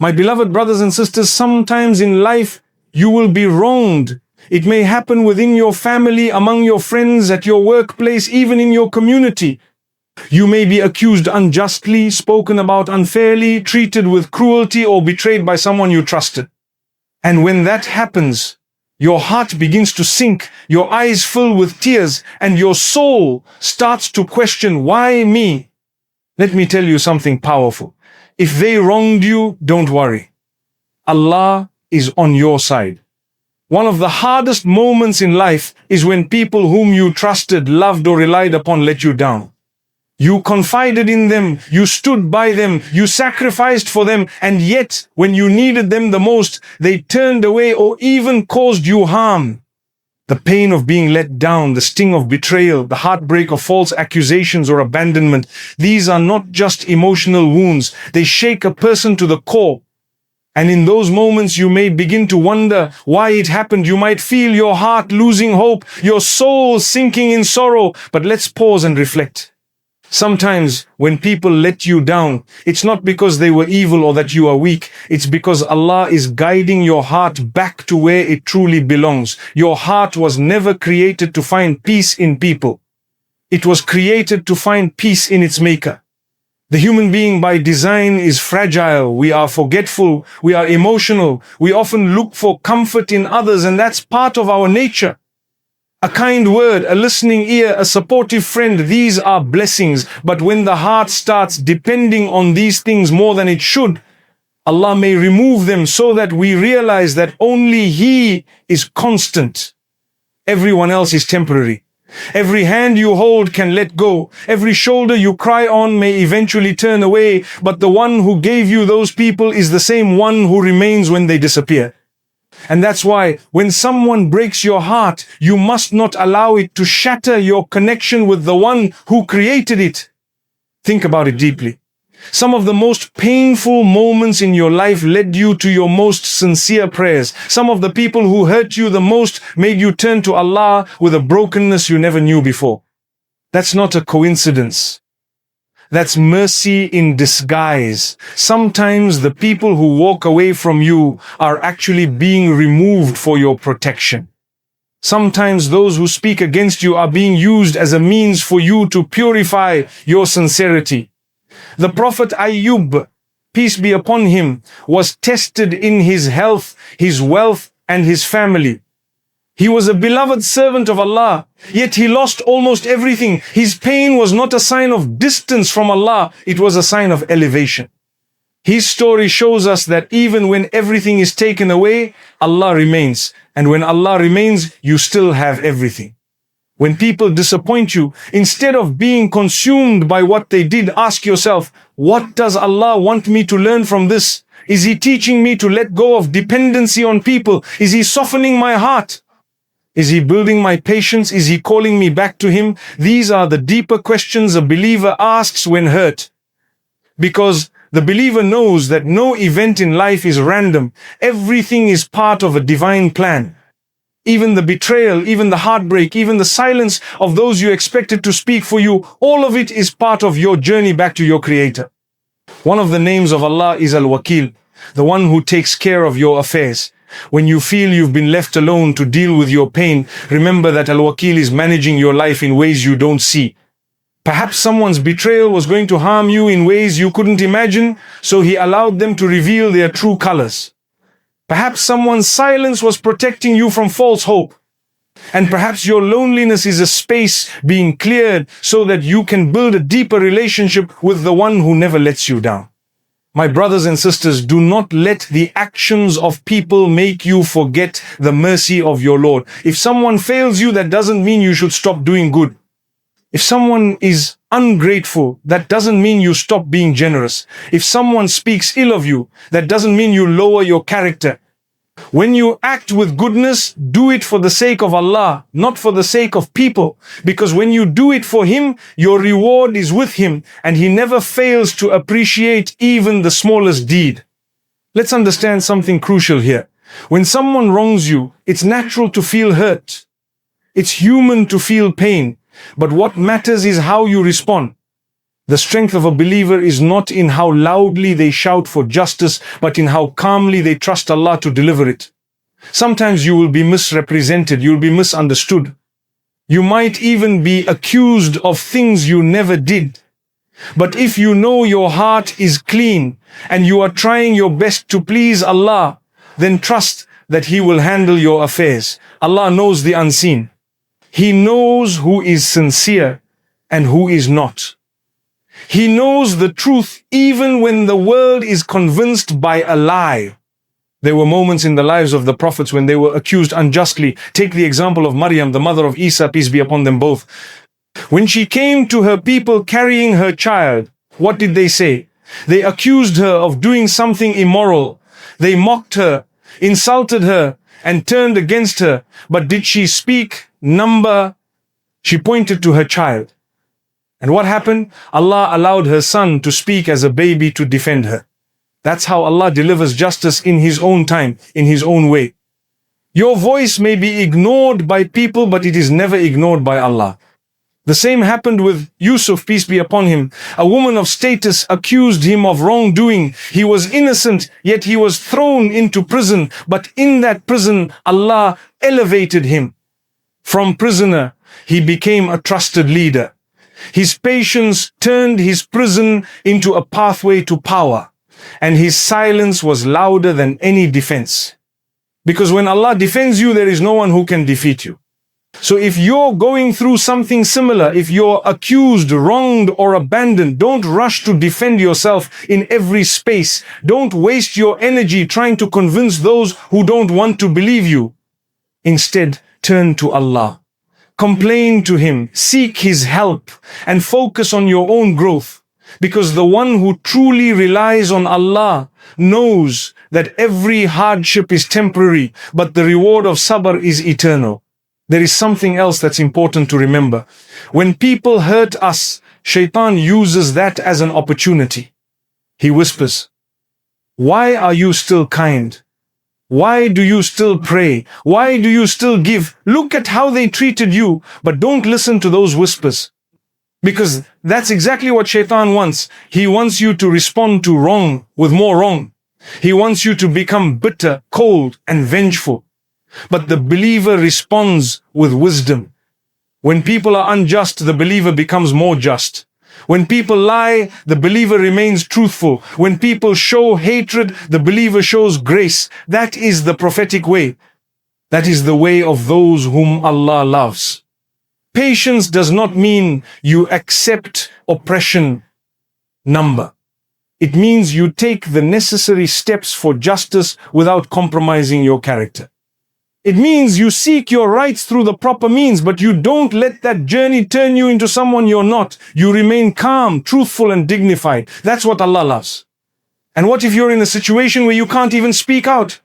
My beloved brothers and sisters, sometimes in life you will be wronged. It may happen within your family, among your friends, at your workplace, even in your community. You may be accused unjustly, spoken about unfairly, treated with cruelty, or betrayed by someone you trusted. And when that happens, your heart begins to sink, your eyes fill with tears, and your soul starts to question, why me? Let me tell you something powerful. If they wronged you, don't worry. Allah is on your side. One of the hardest moments in life is when people whom you trusted, loved, or relied upon let you down. You confided in them, you stood by them, you sacrificed for them, and yet, when you needed them the most, they turned away or even caused you harm. The pain of being let down, the sting of betrayal, the heartbreak of false accusations or abandonment, these are not just emotional wounds, they shake a person to the core. And in those moments you may begin to wonder why it happened. You might feel your heart losing hope, your soul sinking in sorrow. But let's pause and reflect. Sometimes when people let you down, it's not because they were evil or that you are weak. It's because Allah is guiding your heart back to where it truly belongs. Your heart was never created to find peace in people. It was created to find peace in its maker. The human being by design is fragile. We are forgetful. We are emotional. We often look for comfort in others, and that's part of our nature. A kind word, a listening ear, a supportive friend, these are blessings. But when the heart starts depending on these things more than it should, Allah may remove them so that we realize that only He is constant. Everyone else is temporary. Every hand you hold can let go. Every shoulder you cry on may eventually turn away. But the one who gave you those people is the same one who remains when they disappear. And that's why when someone breaks your heart, you must not allow it to shatter your connection with the one who created it. Think about it deeply. Some of the most painful moments in your life led you to your most sincere prayers. Some of the people who hurt you the most made you turn to Allah with a brokenness you never knew before. That's not a coincidence. That's mercy in disguise. Sometimes the people who walk away from you are actually being removed for your protection. Sometimes those who speak against you are being used as a means for you to purify your sincerity. The Prophet Ayyub, peace be upon him, was tested in his health, his wealth, and his family. He was a beloved servant of Allah, yet he lost almost everything. His pain was not a sign of distance from Allah, it was a sign of elevation. His story shows us that even when everything is taken away, Allah remains. And when Allah remains, you still have everything. When people disappoint you, instead of being consumed by what they did, ask yourself, what does Allah want me to learn from this? Is He teaching me to let go of dependency on people? Is He softening my heart? Is He building my patience? Is He calling me back to Him? These are the deeper questions a believer asks when hurt. Because the believer knows that no event in life is random. Everything is part of a divine plan. Even the betrayal, even the heartbreak, even the silence of those you expected to speak for you, all of it is part of your journey back to your Creator. One of the names of Allah is Al-Wakil, the one who takes care of your affairs. When you feel you've been left alone to deal with your pain, remember that Al-Wakil is managing your life in ways you don't see. Perhaps someone's betrayal was going to harm you in ways you couldn't imagine, so He allowed them to reveal their true colors. Perhaps someone's silence was protecting you from false hope. And perhaps your loneliness is a space being cleared so that you can build a deeper relationship with the one who never lets you down. My brothers and sisters, do not let the actions of people make you forget the mercy of your Lord. If someone fails you, that doesn't mean you should stop doing good. If someone is ungrateful, that doesn't mean you stop being generous. If someone speaks ill of you, that doesn't mean you lower your character. When you act with goodness, do it for the sake of Allah, not for the sake of people. Because when you do it for Him, your reward is with Him, and He never fails to appreciate even the smallest deed. Let's understand something crucial here. When someone wrongs you, it's natural to feel hurt. It's human to feel pain. But what matters is how you respond. The strength of a believer is not in how loudly they shout for justice, but in how calmly they trust Allah to deliver it. Sometimes you will be misrepresented, you will be misunderstood. You might even be accused of things you never did. But if you know your heart is clean and you are trying your best to please Allah, then trust that He will handle your affairs. Allah knows the unseen. He knows who is sincere and who is not. He knows the truth even when the world is convinced by a lie. There were moments in the lives of the prophets when they were accused unjustly. Take the example of Maryam, the mother of Isa, peace be upon them both. When she came to her people carrying her child, what did they say? They accused her of doing something immoral. They mocked her, insulted her, and turned against her. But did she speak number? She pointed to her child. And what happened? Allah allowed her son to speak as a baby to defend her. That's how Allah delivers justice in His own time, in His own way. Your voice may be ignored by people, but it is never ignored by Allah. The same happened with Yusuf, peace be upon him. A woman of status accused him of wrongdoing. He was innocent, yet he was thrown into prison. But in that prison, Allah elevated him. From prisoner, he became a trusted leader. His patience turned his prison into a pathway to power, and his silence was louder than any defense. Because when Allah defends you, there is no one who can defeat you. So if you're going through something similar, if you're accused, wronged, or abandoned, don't rush to defend yourself in every space. Don't waste your energy trying to convince those who don't want to believe you. Instead, turn to Allah. Complain to Him, seek His help, and focus on your own growth. Because the one who truly relies on Allah knows that every hardship is temporary, but the reward of sabr is eternal. There is something else that's important to remember. When people hurt us, Shaitan uses that as an opportunity. He whispers, "Why are you still kind? Why do you still pray? Why do you still give? Look at how they treated you." But don't listen to those whispers. Because that's exactly what Shaitan wants. He wants you to respond to wrong with more wrong. He wants you to become bitter, cold, and vengeful. But the believer responds with wisdom. When people are unjust, the believer becomes more just. When people lie, the believer remains truthful. When people show hatred, the believer shows grace. That is the prophetic way. That is the way of those whom Allah loves. Patience does not mean you accept oppression number. It means you take the necessary steps for justice without compromising your character. It means you seek your rights through the proper means, but you don't let that journey turn you into someone you're not. You remain calm, truthful, and dignified. That's what Allah loves. And what if you're in a situation where you can't even speak out?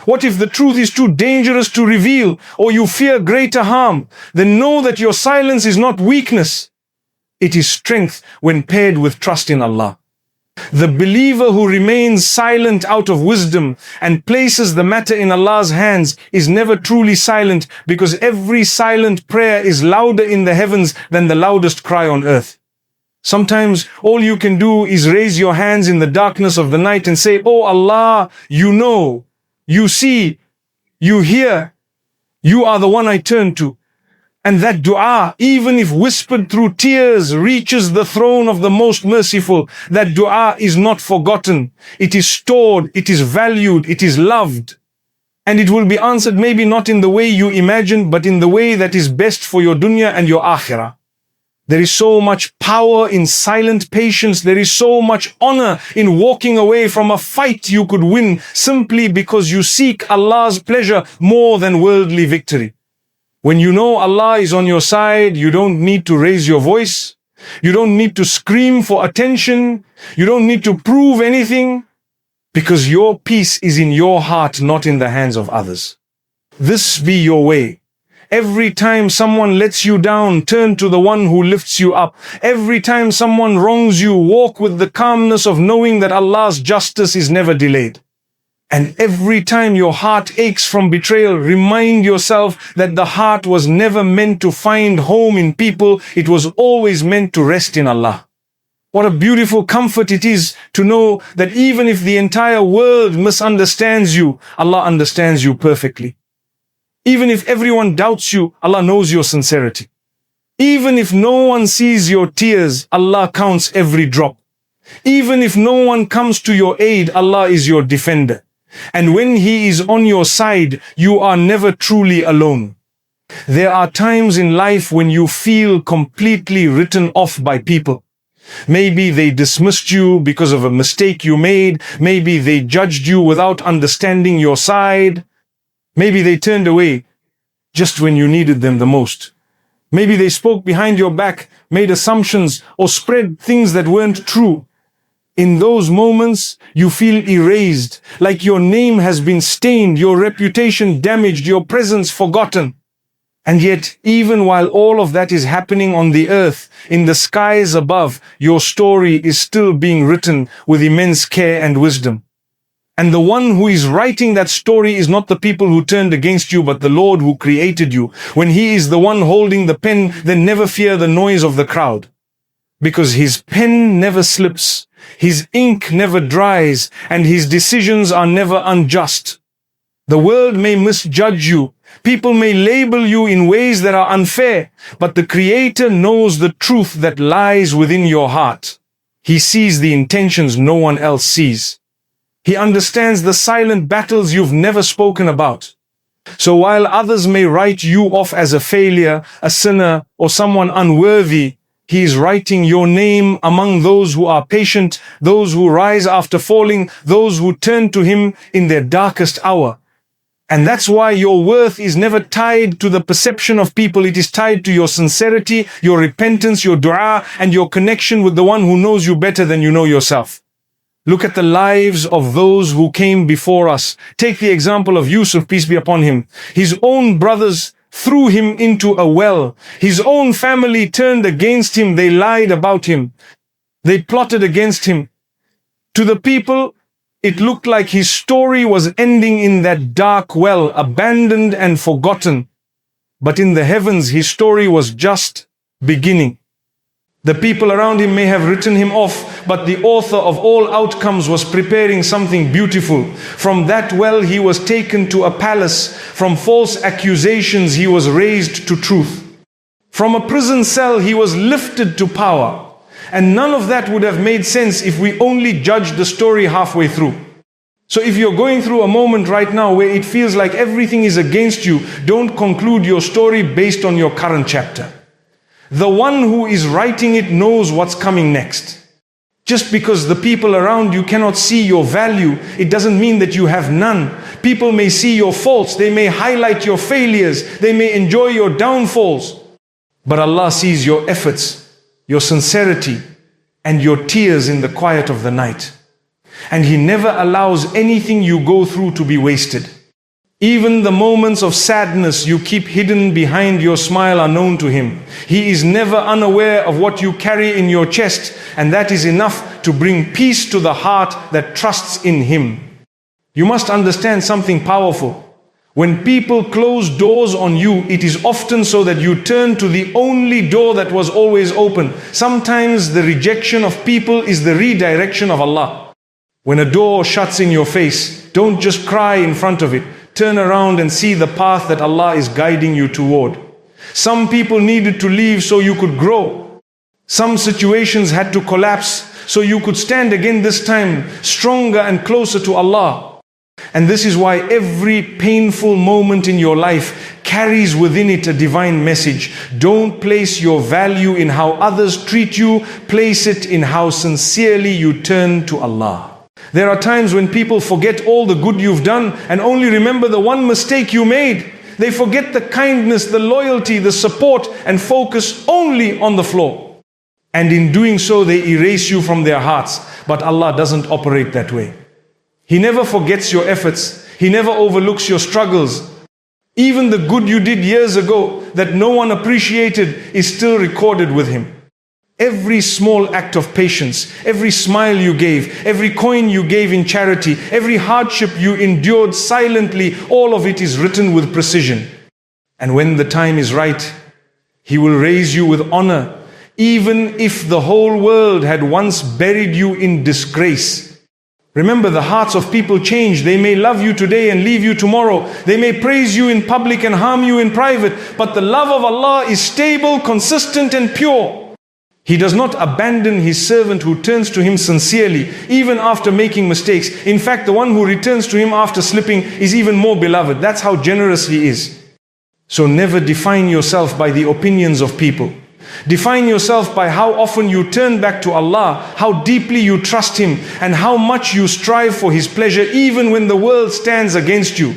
What if the truth is too dangerous to reveal, or you fear greater harm? Then know that your silence is not weakness. It is strength when paired with trust in Allah. The believer who remains silent out of wisdom and places the matter in Allah's hands is never truly silent, because every silent prayer is louder in the heavens than the loudest cry on earth. Sometimes all you can do is raise your hands in the darkness of the night and say, "Oh Allah, you know, you see, you hear, you are the one I turn to." And that dua, even if whispered through tears, reaches the throne of the most merciful. That dua is not forgotten. It is stored, it is valued, it is loved. And it will be answered maybe not in the way you imagine, but in the way that is best for your dunya and your akhirah. There is so much power in silent patience. There is so much honor in walking away from a fight you could win simply because you seek Allah's pleasure more than worldly victory. When you know Allah is on your side, you don't need to raise your voice. You don't need to scream for attention. You don't need to prove anything, because your peace is in your heart, not in the hands of others. This be your way. Every time someone lets you down, turn to the one who lifts you up. Every time someone wrongs you, walk with the calmness of knowing that Allah's justice is never delayed. And every time your heart aches from betrayal, remind yourself that the heart was never meant to find home in people. It was always meant to rest in Allah. What a beautiful comfort it is to know that even if the entire world misunderstands you, Allah understands you perfectly. Even if everyone doubts you, Allah knows your sincerity. Even if no one sees your tears, Allah counts every drop. Even if no one comes to your aid, Allah is your defender. And when He is on your side, you are never truly alone. There are times in life when you feel completely written off by people. Maybe they dismissed you because of a mistake you made. Maybe they judged you without understanding your side. Maybe they turned away just when you needed them the most. Maybe they spoke behind your back, made assumptions, or spread things that weren't true. In those moments, you feel erased, like your name has been stained, your reputation damaged, your presence forgotten. And yet, even while all of that is happening on the earth, in the skies above, your story is still being written with immense care and wisdom. And the one who is writing that story is not the people who turned against you, but the Lord who created you. When He is the one holding the pen, then never fear the noise of the crowd. Because His pen never slips, His ink never dries, and His decisions are never unjust. The world may misjudge you. People may label you in ways that are unfair, but the Creator knows the truth that lies within your heart. He sees the intentions no one else sees. He understands the silent battles you've never spoken about. So while others may write you off as a failure, a sinner, or someone unworthy, He is writing your name among those who are patient, those who rise after falling, those who turn to Him in their darkest hour. And that's why your worth is never tied to the perception of people. It is tied to your sincerity, your repentance, your dua, and your connection with the one who knows you better than you know yourself. Look at the lives of those who came before us. Take the example of Yusuf, peace be upon him. His own brothers threw him into a well. His own family turned against him. They lied about him. They plotted against him. To the people, it looked like his story was ending in that dark well, abandoned and forgotten. But in the heavens, his story was just beginning. The people around him may have written him off, but the author of all outcomes was preparing something beautiful. From that well, he was taken to a palace. From false accusations, he was raised to truth. From a prison cell, he was lifted to power. And none of that would have made sense if we only judged the story halfway through. So if you're going through a moment right now where it feels like everything is against you, don't conclude your story based on your current chapter. The one who is writing it knows what's coming next. Just because the people around you cannot see your value, it doesn't mean that you have none. People may see your faults, they may highlight your failures, they may enjoy your downfalls. But Allah sees your efforts, your sincerity, and your tears in the quiet of the night. And He never allows anything you go through to be wasted. Even the moments of sadness you keep hidden behind your smile are known to Him. He is never unaware of what you carry in your chest, and that is enough to bring peace to the heart that trusts in Him. You must understand something powerful. When people close doors on you, it is often so that you turn to the only door that was always open. Sometimes the rejection of people is the redirection of Allah. When a door shuts in your face, don't just cry in front of it. Turn around and see the path that Allah is guiding you toward. Some people needed to leave so you could grow. Some situations had to collapse so you could stand again this time, stronger and closer to Allah. And this is why every painful moment in your life carries within it a divine message. Don't place your value in how others treat you. Place it in how sincerely you turn to Allah. There are times when people forget all the good you've done and only remember the one mistake you made. They forget the kindness, the loyalty, the support, and focus only on the flaw. And in doing so, they erase you from their hearts. But Allah doesn't operate that way. He never forgets your efforts. He never overlooks your struggles. Even the good you did years ago that no one appreciated is still recorded with Him. Every small act of patience, every smile you gave, every coin you gave in charity, every hardship you endured silently, all of it is written with precision. And when the time is right, He will raise you with honor. even if the whole world had once buried you in disgrace. Remember, the hearts of people change. They may love you today and leave you tomorrow. They may praise you in public and harm you in private. But the love of Allah is stable, consistent and pure. He does not abandon His servant who turns to Him sincerely, even after making mistakes. In fact, the one who returns to Him after slipping is even more beloved. That's how generous He is. So never define yourself by the opinions of people. Define yourself by how often you turn back to Allah, how deeply you trust Him, and how much you strive for His pleasure even when the world stands against you.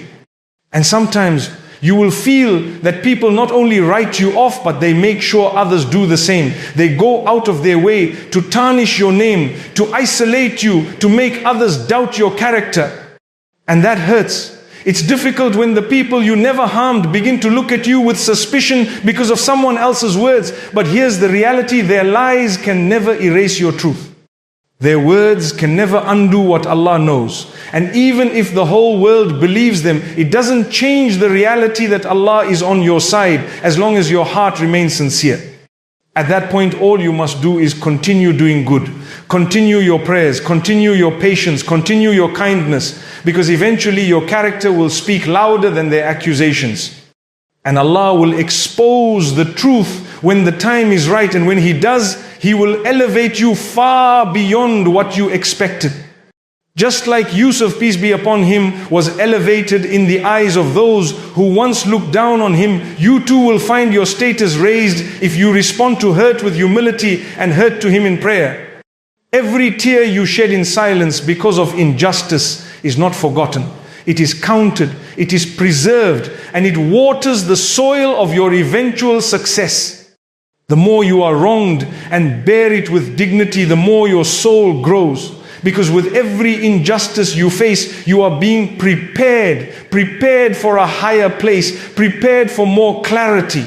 And sometimes you will feel that people not only write you off, but they make sure others do the same. They go out of their way to tarnish your name, to isolate you, to make others doubt your character. And that hurts. It's difficult when the people you never harmed begin to look at you with suspicion because of someone else's words. But here's the reality: their lies can never erase your truth. Their words can never undo what Allah knows. And even if the whole world believes them, it doesn't change the reality that Allah is on your side as long as your heart remains sincere. At that point, all you must do is continue doing good. Continue your prayers, continue your patience, continue your kindness, because eventually your character will speak louder than their accusations. And Allah will expose the truth when the time is right, and when He does, He will elevate you far beyond what you expected. Just like Yusuf, peace be upon him, was elevated in the eyes of those who once looked down on him, you too will find your status raised if you respond to hurt with humility and hurt to Him in prayer. Every tear you shed in silence because of injustice is not forgotten. It is counted, it is preserved, and it waters the soil of your eventual success. The more you are wronged and bear it with dignity, the more your soul grows. Because with every injustice you face, you are being prepared for a higher place, prepared for more clarity,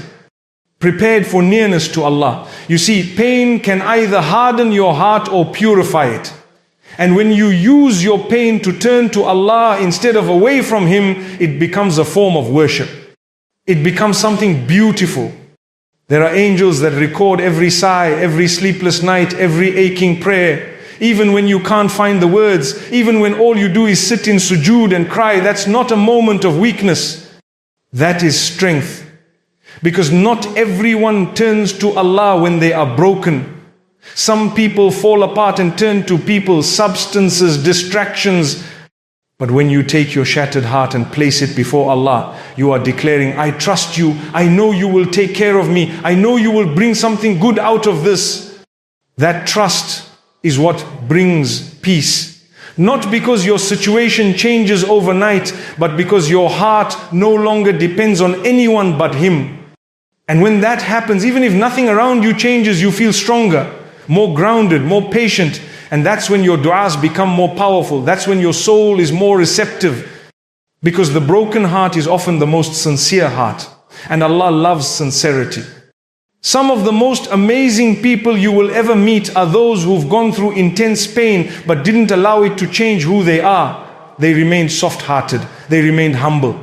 prepared for nearness to Allah. You see, pain can either harden your heart or purify it. And when you use your pain to turn to Allah instead of away from Him, it becomes a form of worship. It becomes something beautiful. There are angels that record every sigh, every sleepless night, every aching prayer. Even when you can't find the words, even when all you do is sit in sujood and cry, that's not a moment of weakness. That is strength. Because not everyone turns to Allah when they are broken. Some people fall apart and turn to people, substances, distractions. But when you take your shattered heart and place it before Allah, you are declaring, I trust you. I know you will take care of me. I know you will bring something good out of this. That trust is what brings peace. Not because your situation changes overnight, but because your heart no longer depends on anyone but Him. And when that happens, even if nothing around you changes, you feel stronger, more grounded, more patient. And that's when your du'as become more powerful. That's when your soul is more receptive. Because the broken heart is often the most sincere heart. And Allah loves sincerity. Some of the most amazing people you will ever meet are those who've gone through intense pain but didn't allow it to change who they are. They remained soft-hearted. They remained humble.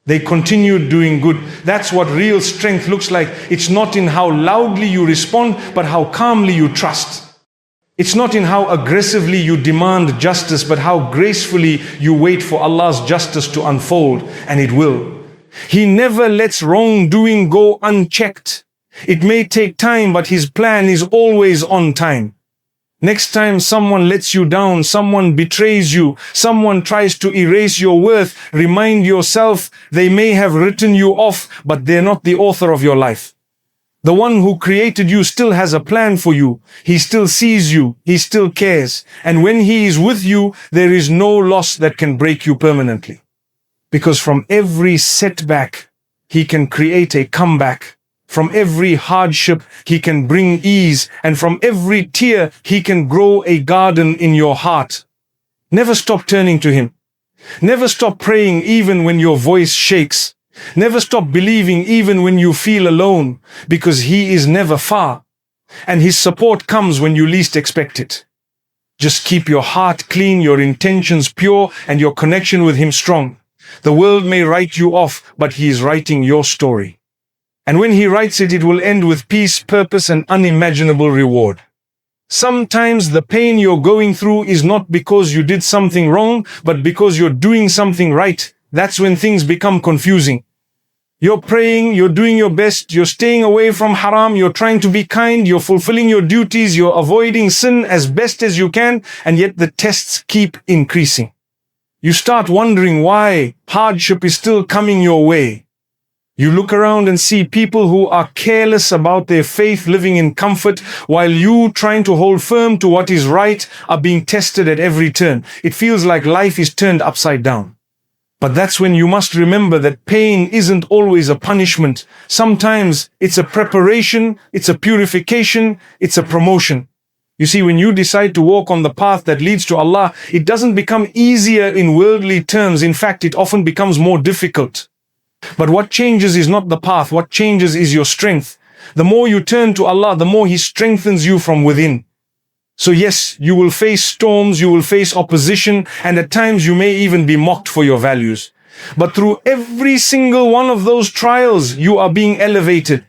They continued doing good. That's what real strength looks like. It's not in how loudly you respond, but how calmly you trust. It's not in how aggressively you demand justice, but how gracefully you wait for Allah's justice to unfold, and it will. He never lets wrongdoing go unchecked. It may take time, but His plan is always on time. Next time someone lets you down, someone betrays you, someone tries to erase your worth, remind yourself they may have written you off, but they're not the author of your life. The one who created you still has a plan for you. He still sees you. He still cares. And when He is with you, there is no loss that can break you permanently. Because from every setback, He can create a comeback. From every hardship, He can bring ease. And from every tear, He can grow a garden in your heart. Never stop turning to Him. Never stop praying even when your voice shakes. Never stop believing even when you feel alone, because He is never far. And His support comes when you least expect it. Just keep your heart clean, your intentions pure, and your connection with Him strong. The world may write you off, but He is writing your story. And when He writes it, it will end with peace, purpose, and unimaginable reward. Sometimes the pain you're going through is not because you did something wrong, but because you're doing something right. That's when things become confusing. You're praying, you're doing your best, you're staying away from haram, you're trying to be kind, you're fulfilling your duties, you're avoiding sin as best as you can, and yet the tests keep increasing. You start wondering why hardship is still coming your way. You look around and see people who are careless about their faith, living in comfort, while you, trying to hold firm to what is right, are being tested at every turn. It feels like life is turned upside down. But that's when you must remember that pain isn't always a punishment. Sometimes it's a preparation, it's a purification, it's a promotion. You see, when you decide to walk on the path that leads to Allah, it doesn't become easier in worldly terms. In fact, it often becomes more difficult. But what changes is not the path. What changes is your strength. The more you turn to Allah, the more He strengthens you from within. So yes, you will face storms, you will face opposition, and at times you may even be mocked for your values. But through every single one of those trials, you are being elevated.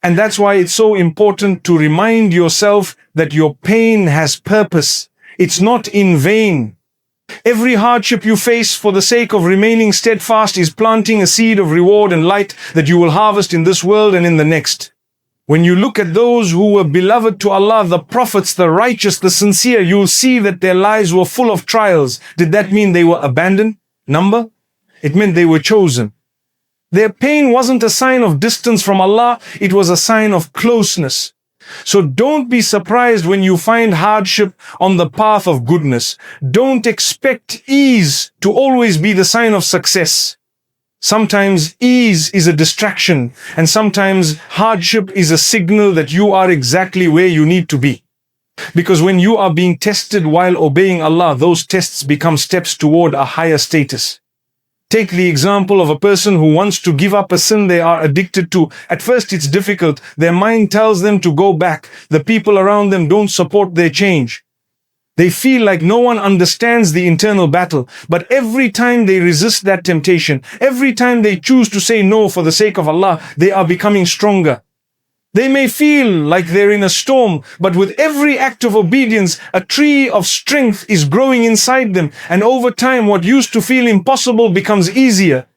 And that's why it's so important to remind yourself that your pain has purpose. It's not in vain. Every hardship you face for the sake of remaining steadfast is planting a seed of reward and light that you will harvest in this world and in the next. When you look at those who were beloved to Allah, the prophets, the righteous, the sincere, you'll see that their lives were full of trials. Did that mean they were abandoned? Number? It meant they were chosen. Their pain wasn't a sign of distance from Allah, it was a sign of closeness. So don't be surprised when you find hardship on the path of goodness. Don't expect ease to always be the sign of success. Sometimes ease is a distraction, and sometimes hardship is a signal that you are exactly where you need to be. Because when you are being tested while obeying Allah, those tests become steps toward a higher status. Take the example of a person who wants to give up a sin they are addicted to. At first it's difficult. Their mind tells them to go back. The people around them don't support their change. They feel like no one understands the internal battle. But every time they resist that temptation, every time they choose to say no for the sake of Allah, they are becoming stronger. They may feel like they're in a storm, but with every act of obedience, a tree of strength is growing inside them. And over time, what used to feel impossible becomes easier.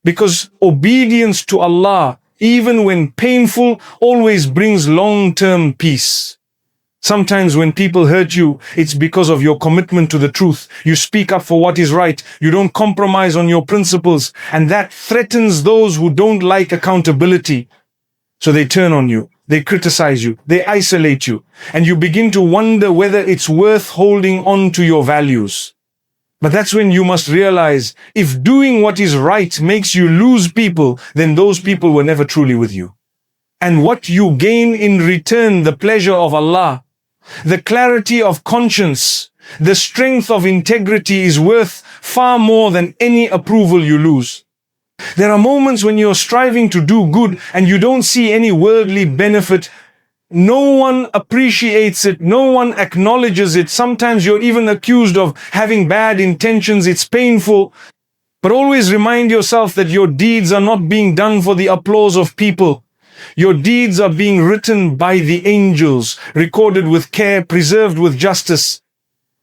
Because obedience to Allah, even when painful, always brings long-term peace. Sometimes when people hurt you, it's because of your commitment to the truth. You speak up for what is right. You don't compromise on your principles. And that threatens those who don't like accountability. So they turn on you. They criticize you. They isolate you. And you begin to wonder whether it's worth holding on to your values. But that's when you must realize, if doing what is right makes you lose people, then those people were never truly with you. And what you gain in return, the pleasure of Allah, the clarity of conscience, the strength of integrity is worth far more than any approval you lose. There are moments when you're striving to do good and you don't see any worldly benefit. No one appreciates it. No one acknowledges it. Sometimes you're even accused of having bad intentions. It's painful. But always remind yourself that your deeds are not being done for the applause of people. Your deeds are being written by the angels, recorded with care, preserved with justice.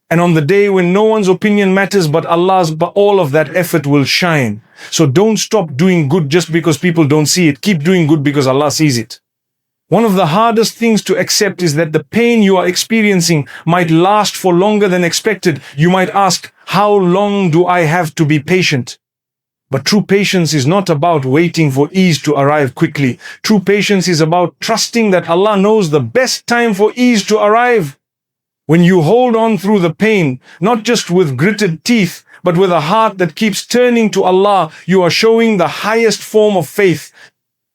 And on the day when no one's opinion matters but Allah's, but all of that effort will shine. So don't stop doing good just because people don't see it. Keep doing good because Allah sees it. One of the hardest things to accept is that the pain you are experiencing might last for longer than expected. You might ask, how long do I have to be patient? But true patience is not about waiting for ease to arrive quickly. True patience is about trusting that Allah knows the best time for ease to arrive. When you hold on through the pain, not just with gritted teeth, but with a heart that keeps turning to Allah, you are showing the highest form of faith.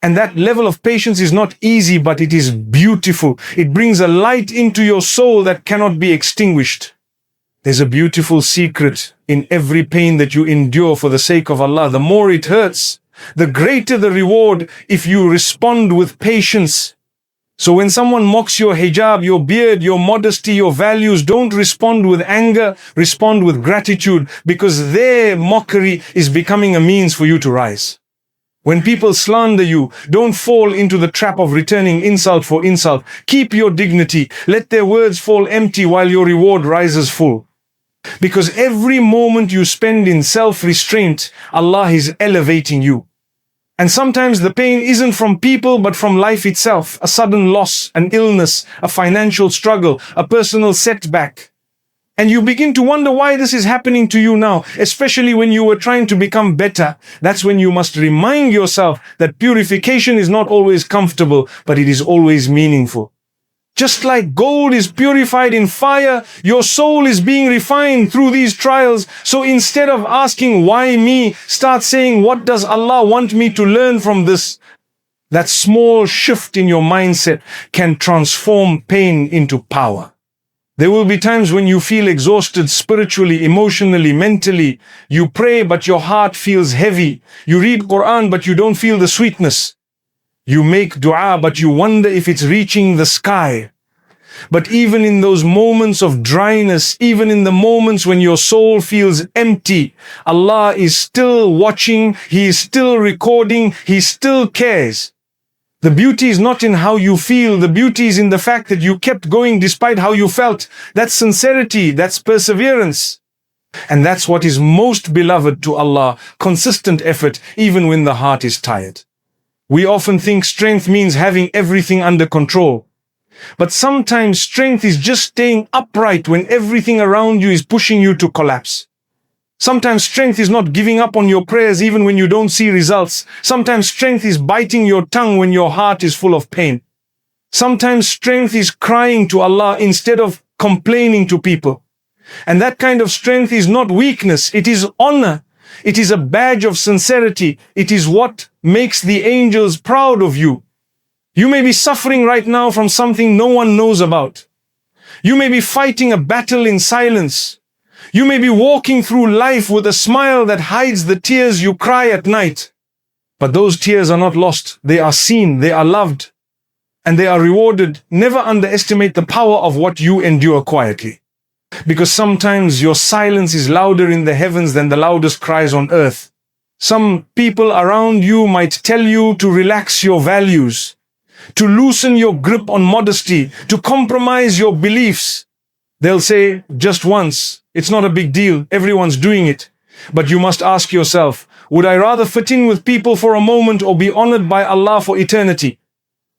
And that level of patience is not easy, but it is beautiful. It brings a light into your soul that cannot be extinguished. There's a beautiful secret in every pain that you endure for the sake of Allah. The more it hurts, the greater the reward if you respond with patience. So when someone mocks your hijab, your beard, your modesty, your values, don't respond with anger, respond with gratitude, because their mockery is becoming a means for you to rise. When people slander you, don't fall into the trap of returning insult for insult. Keep your dignity. Let their words fall empty while your reward rises full. Because every moment you spend in self-restraint, Allah is elevating you. And sometimes the pain isn't from people, but from life itself. A sudden loss, an illness, a financial struggle, a personal setback. And you begin to wonder why this is happening to you now, especially when you were trying to become better. That's when you must remind yourself that purification is not always comfortable, but it is always meaningful. Just like gold is purified in fire, your soul is being refined through these trials. So instead of asking, why me? Start saying, what does Allah want me to learn from this? That small shift in your mindset can transform pain into power. There will be times when you feel exhausted spiritually, emotionally, mentally. You pray, but your heart feels heavy. You read Qur'an, but you don't feel the sweetness. You make dua, but you wonder if it's reaching the sky. But even in those moments of dryness, even in the moments when your soul feels empty, Allah is still watching, He is still recording, He still cares. The beauty is not in how you feel, the beauty is in the fact that you kept going despite how you felt. That's sincerity, that's perseverance. And that's what is most beloved to Allah, consistent effort, even when the heart is tired. We often think strength means having everything under control. But sometimes strength is just staying upright when everything around you is pushing you to collapse. Sometimes strength is not giving up on your prayers even when you don't see results. Sometimes strength is biting your tongue when your heart is full of pain. Sometimes strength is crying to Allah instead of complaining to people. And that kind of strength is not weakness, it is honor. It is a badge of sincerity. It is what makes the angels proud of you. You may be suffering right now from something no one knows about. You may be fighting a battle in silence. You may be walking through life with a smile that hides the tears you cry at night. But those tears are not lost. They are seen, they are loved, and they are rewarded. Never underestimate the power of what you endure quietly. Because sometimes your silence is louder in the heavens than the loudest cries on earth. Some people around you might tell you to relax your values, to loosen your grip on modesty, to compromise your beliefs. They'll say, just once, it's not a big deal, everyone's doing it. But you must ask yourself, would I rather fit in with people for a moment or be honored by Allah for eternity?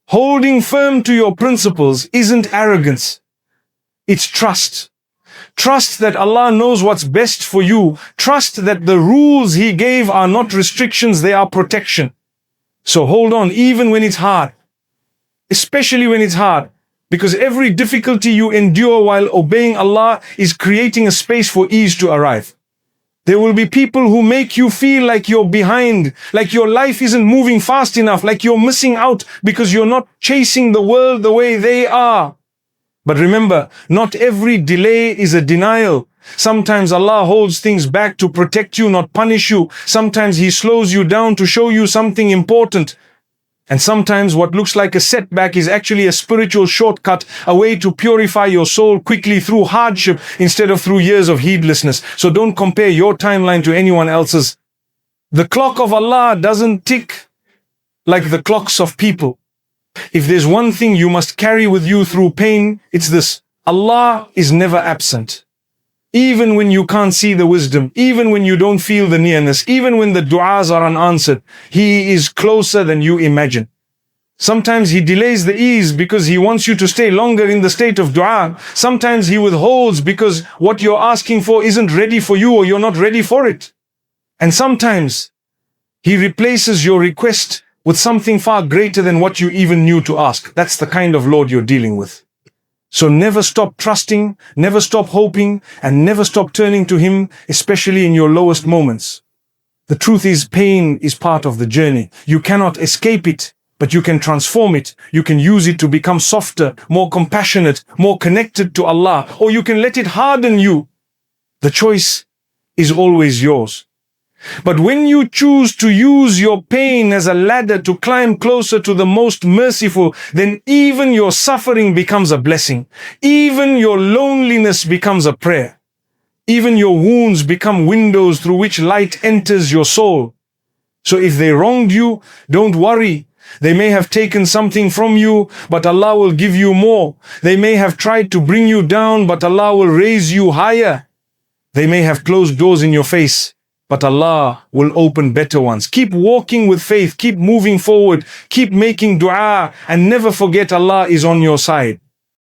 Holding firm to your principles isn't arrogance, it's trust. Trust that Allah knows what's best for you. Trust that the rules He gave are not restrictions, they are protection. So hold on, even when it's hard. Especially when it's hard. Because every difficulty you endure while obeying Allah is creating a space for ease to arrive. There will be people who make you feel like you're behind, like your life isn't moving fast enough, like you're missing out because you're not chasing the world the way they are. But remember, not every delay is a denial. Sometimes Allah holds things back to protect you, not punish you. Sometimes He slows you down to show you something important. And sometimes what looks like a setback is actually a spiritual shortcut, a way to purify your soul quickly through hardship instead of through years of heedlessness. So don't compare your timeline to anyone else's. The clock of Allah doesn't tick like the clocks of people. If there's one thing you must carry with you through pain, it's this: Allah is never absent. Even when you can't see the wisdom, even when you don't feel the nearness, even when the du'as are unanswered, He is closer than you imagine. Sometimes He delays the ease because He wants you to stay longer in the state of du'a. Sometimes He withholds because what you're asking for isn't ready for you or you're not ready for it. And sometimes He replaces your request with something far greater than what you even knew to ask. That's the kind of Lord you're dealing with. So never stop trusting, never stop hoping, and never stop turning to Him, especially in your lowest moments. The truth is, pain is part of the journey. You cannot escape it, but you can transform it. You can use it to become softer, more compassionate, more connected to Allah, or you can let it harden you. The choice is always yours. But when you choose to use your pain as a ladder to climb closer to the most merciful, then even your suffering becomes a blessing. Even your loneliness becomes a prayer. Even your wounds become windows through which light enters your soul. So if they wronged you, don't worry. They may have taken something from you, but Allah will give you more. They may have tried to bring you down, but Allah will raise you higher. They may have closed doors in your face, but Allah will open better ones. Keep walking with faith, keep moving forward, keep making dua, and never forget Allah is on your side.